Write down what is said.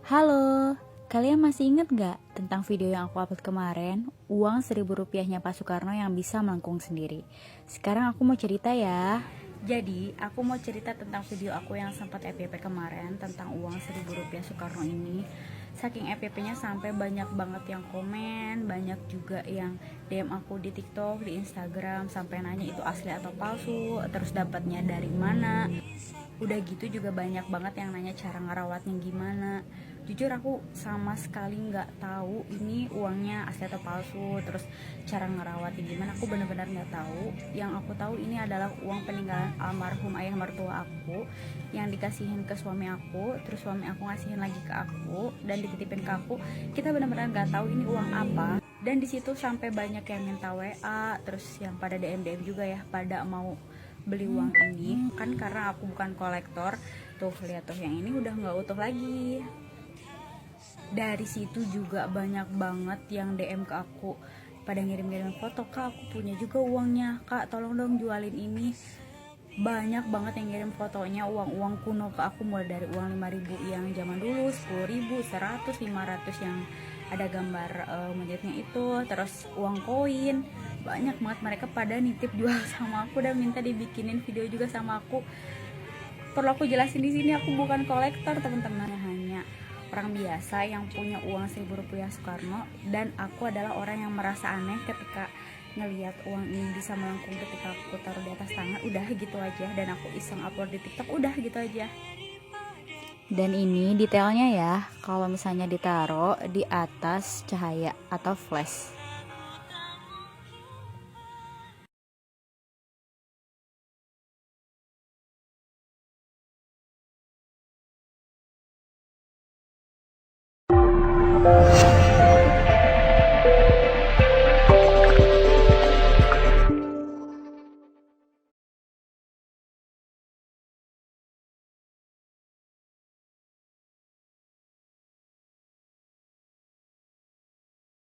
Halo, kalian masih inget gak tentang video yang aku upload kemarin? Uang Rp1.000-nya Pak Soekarno yang bisa melengkung sendiri. Sekarang aku mau cerita ya. Jadi, aku mau cerita tentang video aku yang sempat FYP kemarin tentang uang Rp1.000 Soekarno ini. Saking FYP-nya sampai banyak banget yang komen, banyak juga yang DM aku di TikTok, di Instagram, sampai nanya itu asli atau palsu, terus dapatnya dari mana. Udah gitu juga banyak banget yang nanya cara ngerawatnya gimana. Jujur aku sama sekali nggak tahu ini uangnya asli atau palsu, terus cara ngerawatnya gimana aku benar-benar nggak tahu. Yang aku tahu ini adalah uang peninggalan almarhum ayah mertua aku yang dikasihin ke suami aku, terus suami aku ngasihin lagi ke aku dan dititipin ke aku. Kita benar-benar nggak tahu ini uang apa. Dan disitu sampai banyak yang minta WA, terus yang pada DM juga ya, pada mau beli uang ini kan karena aku bukan kolektor. Tuh lihat tuh, yang ini udah nggak utuh lagi. Dari situ juga banyak banget yang DM ke aku, pada ngirim-ngirim foto, kak aku punya juga uangnya, kak tolong dong jualin ini. Banyak banget yang ngirim fotonya, uang-uang kuno ke aku, mulai dari uang 5.000 yang zaman dulu, 10.000, 100, 500 yang ada gambar monyetnya itu, terus uang koin. Banyak banget mereka pada nitip jual sama aku dan minta dibikinin video juga sama aku. Perlu aku jelasin di sini, aku bukan kolektor teman-teman, hanya orang biasa yang punya uang Rp1.000 Soekarno. Dan aku adalah orang yang merasa aneh ketika ngelihat uang ini bisa melengkung ketika aku taruh di atas tangan. Udah gitu aja, dan aku iseng upload di TikTok, udah gitu aja. Dan ini detailnya ya, kalau misalnya ditaruh di atas cahaya atau flash.